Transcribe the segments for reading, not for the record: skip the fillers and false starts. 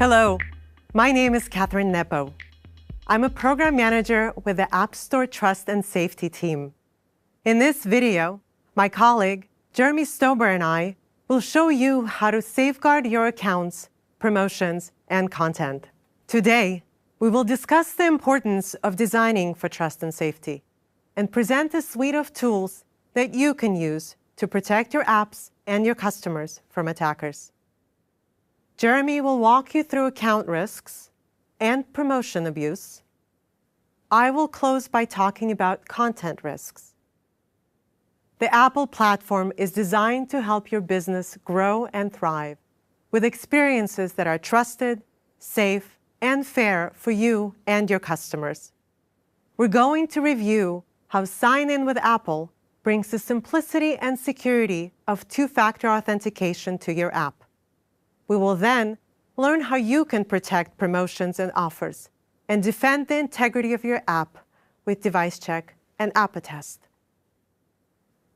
Hello, my name is Catherine Nepo. I'm a program manager with the App Store Trust and Safety team. In this video, my colleague, Jeremy Stober, and I will show you how to safeguard your accounts, promotions, and content. Today, we will discuss the importance of designing for trust and safety and present a suite of tools that you can use to protect your apps and your customers from attackers. Jeremy will walk you through account risks and promotion abuse. I will close by talking about content risks. The Apple platform is designed to help your business grow and thrive with experiences that are trusted, safe, and fair for you and your customers. We're going to review how Sign In with Apple brings the simplicity and security of two-factor authentication to your app. We will then learn how you can protect promotions and offers and defend the integrity of your app with Device Check and App Attest.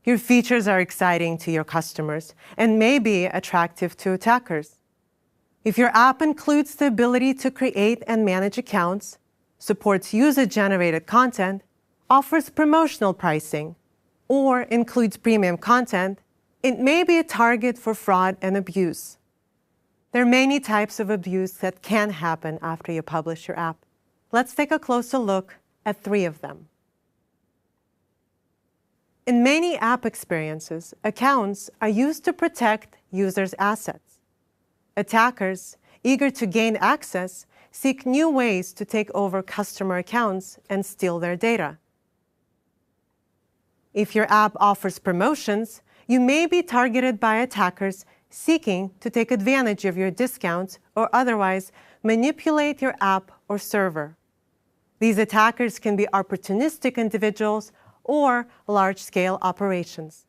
Your features are exciting to your customers and may be attractive to attackers. If your app includes the ability to create and manage accounts, supports user-generated content, offers promotional pricing, or includes premium content, it may be a target for fraud and abuse. There are many types of abuse that can happen after you publish your app. Let's take a closer look at 3 of them. In many app experiences, accounts are used to protect users' assets. Attackers, eager to gain access, seek new ways to take over customer accounts and steal their data. If your app offers promotions, you may be targeted by attackers seeking to take advantage of your discounts or otherwise manipulate your app or server. These attackers can be opportunistic individuals or large-scale operations.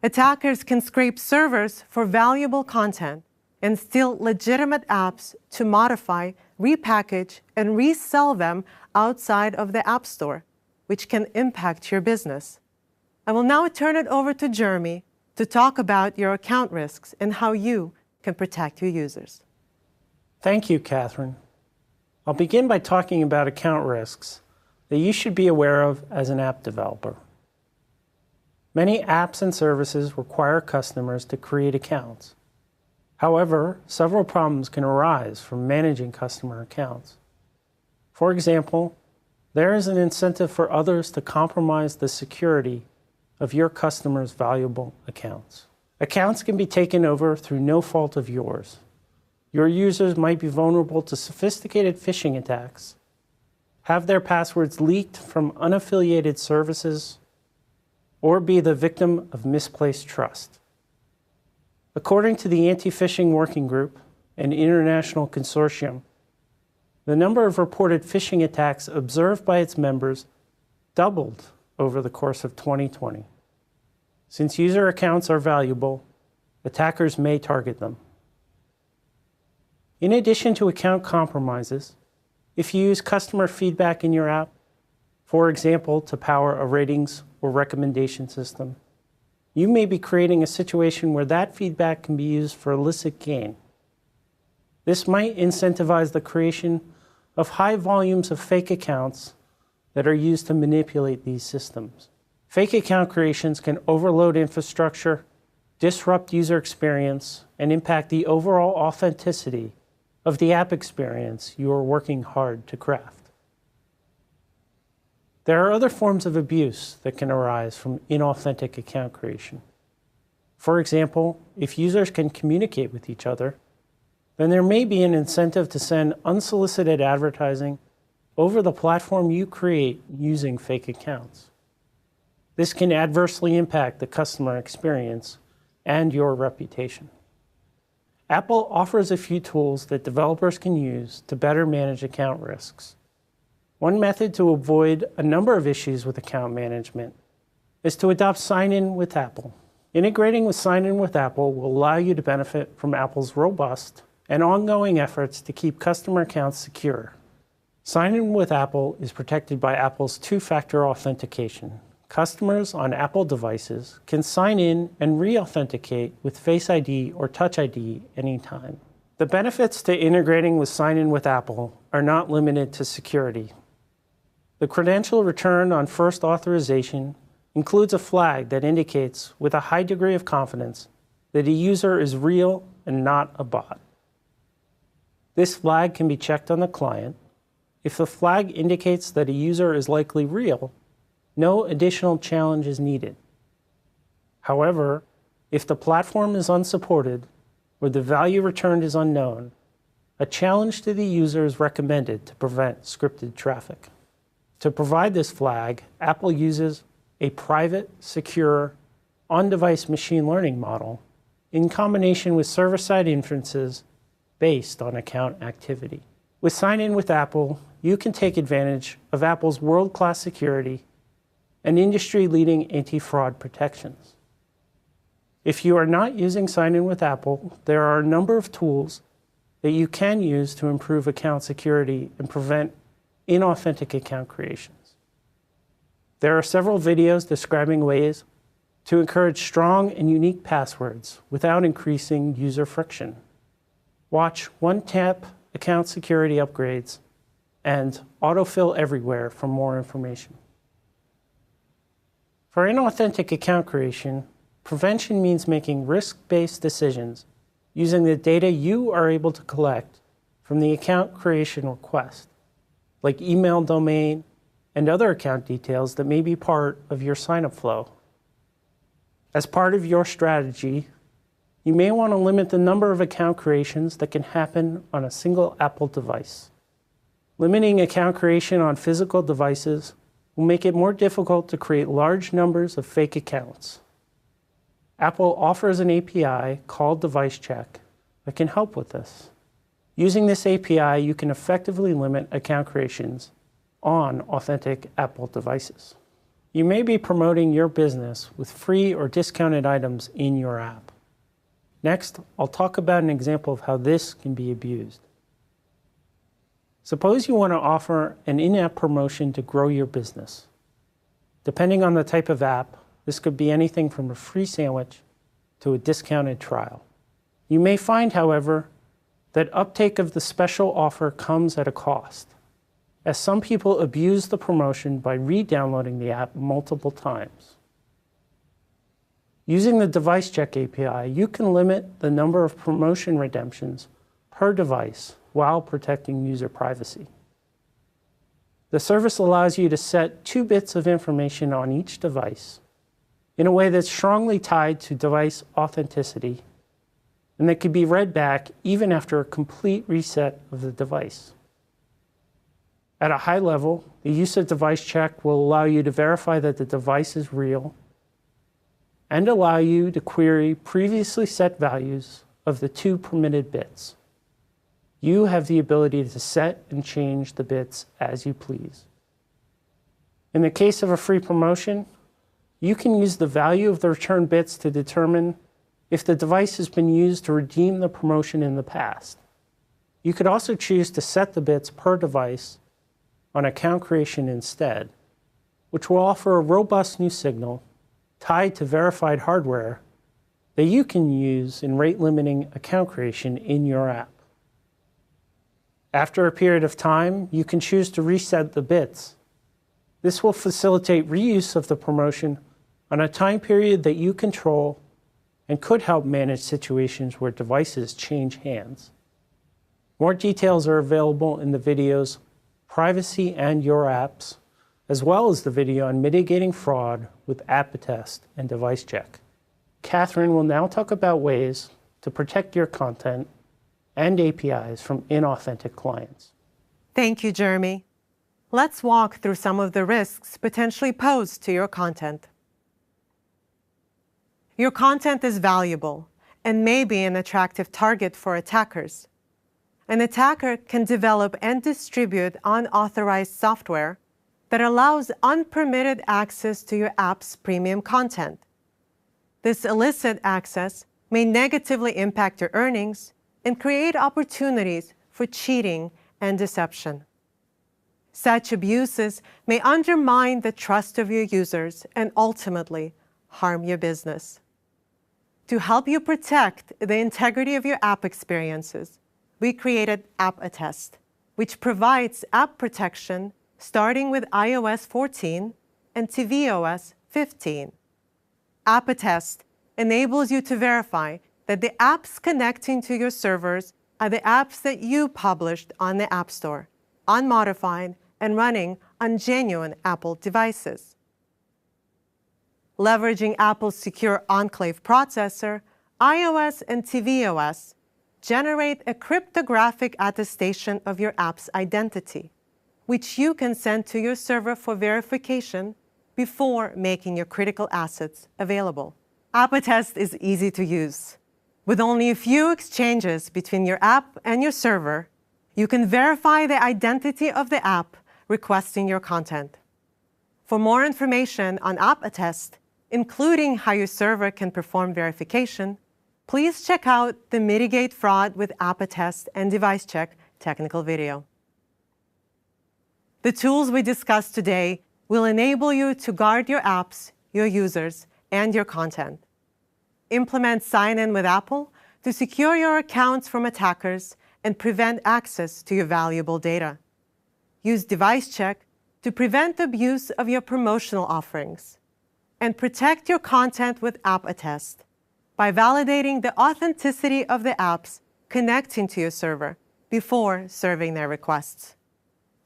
Attackers can scrape servers for valuable content and steal legitimate apps to modify, repackage, and resell them outside of the App Store, which can impact your business. I will now turn it over to Jeremy to talk about your account risks and how you can protect your users. Thank you, Catherine. I'll begin by talking about account risks that you should be aware of as an app developer. Many apps and services require customers to create accounts. However, several problems can arise from managing customer accounts. For example, there is an incentive for others to compromise the security of your customers' valuable accounts. Accounts can be taken over through no fault of yours. Your users might be vulnerable to sophisticated phishing attacks, have their passwords leaked from unaffiliated services, or be the victim of misplaced trust. According to the Anti-Phishing Working Group, an international consortium, the number of reported phishing attacks observed by its members doubled over the course of 2020. Since user accounts are valuable, attackers may target them. In addition to account compromises, if you use customer feedback in your app, for example, to power a ratings or recommendation system, you may be creating a situation where that feedback can be used for illicit gain. This might incentivize the creation of high volumes of fake accounts that are used to manipulate these systems. Fake account creations can overload infrastructure, disrupt user experience, and impact the overall authenticity of the app experience you are working hard to craft. There are other forms of abuse that can arise from inauthentic account creation. For example, if users can communicate with each other, then there may be an incentive to send unsolicited advertising over the platform you create using fake accounts. This can adversely impact the customer experience and your reputation. Apple offers a few tools that developers can use to better manage account risks. One method to avoid a number of issues with account management is to adopt Sign In with Apple. Integrating with Sign In with Apple will allow you to benefit from Apple's robust and ongoing efforts to keep customer accounts secure. Sign In with Apple is protected by Apple's two-factor authentication. Customers on Apple devices can sign in and re-authenticate with Face ID or Touch ID anytime. The benefits to integrating with Sign-In with Apple are not limited to security. The credential return on first authorization includes a flag that indicates with a high degree of confidence that a user is real and not a bot. This flag can be checked on the client. If the flag indicates that a user is likely real, no additional challenge is needed. However, if the platform is unsupported or the value returned is unknown, a challenge to the user is recommended to prevent scripted traffic. To provide this flag, Apple uses a private, secure, on-device machine learning model in combination with server-side inferences based on account activity. With Sign-In with Apple, you can take advantage of Apple's world-class security and industry-leading anti-fraud protections. If you are not using Sign-In with Apple, there are a number of tools that you can use to improve account security and prevent inauthentic account creations. There are several videos describing ways to encourage strong and unique passwords without increasing user friction. Watch One-Tap Account Security Upgrades and Autofill Everywhere for more information. For inauthentic account creation, prevention means making risk-based decisions using the data you are able to collect from the account creation request, like email domain and other account details that may be part of your sign-up flow. As part of your strategy, you may want to limit the number of account creations that can happen on a single Apple device. Limiting account creation on physical devices will make it more difficult to create large numbers of fake accounts. Apple offers an API called Device Check that can help with this. Using this API, you can effectively limit account creations on authentic Apple devices. You may be promoting your business with free or discounted items in your app. Next, I'll talk about an example of how this can be abused. Suppose you want to offer an in-app promotion to grow your business. Depending on the type of app, this could be anything from a free sandwich to a discounted trial. You may find, however, that uptake of the special offer comes at a cost, as some people abuse the promotion by re-downloading the app multiple times. Using the Device Check API, you can limit the number of promotion redemptions per device while protecting user privacy. The service allows you to set 2 bits of information on each device in a way that's strongly tied to device authenticity and that can be read back even after a complete reset of the device. At a high level, the use of Device Check will allow you to verify that the device is real and allow you to query previously set values of the 2 permitted bits. You have the ability to set and change the bits as you please. In the case of a free promotion, you can use the value of the return bits to determine if the device has been used to redeem the promotion in the past. You could also choose to set the bits per device on account creation instead, which will offer a robust new signal tied to verified hardware that you can use in rate-limiting account creation in your app. After a period of time, you can choose to reset the bits. This will facilitate reuse of the promotion on a time period that you control and could help manage situations where devices change hands. More details are available in the videos Privacy and Your Apps, as well as the video on mitigating fraud with Apptest and Device Check. Catherine will now talk about ways to protect your content and APIs from inauthentic clients. Thank you, Jeremy. Let's walk through some of the risks potentially posed to your content. Your content is valuable and may be an attractive target for attackers. An attacker can develop and distribute unauthorized software that allows unpermitted access to your app's premium content. This illicit access may negatively impact your earnings and create opportunities for cheating and deception. Such abuses may undermine the trust of your users and ultimately harm your business. To help you protect the integrity of your app experiences, we created App Attest, which provides app protection starting with iOS 14 and tvOS 15. App Attest enables you to verify that the apps connecting to your servers are the apps that you published on the App Store, unmodified and running on genuine Apple devices. Leveraging Apple's secure Enclave processor, iOS and tvOS generate a cryptographic attestation of your app's identity, which you can send to your server for verification before making your critical assets available. App Attest is easy to use. With only a few exchanges between your app and your server, you can verify the identity of the app requesting your content. For more information on App Attest, including how your server can perform verification, please check out the Mitigate Fraud with App Attest and Device Check technical video. The tools we discussed today will enable you to guard your apps, your users, and your content. Implement Sign-in with Apple to secure your accounts from attackers and prevent access to your valuable data. Use Device Check to prevent abuse of your promotional offerings. And protect your content with App Attest by validating the authenticity of the apps connecting to your server before serving their requests.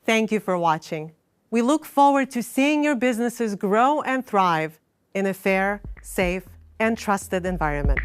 Thank you for watching. We look forward to seeing your businesses grow and thrive in a fair, safe, and trusted environment.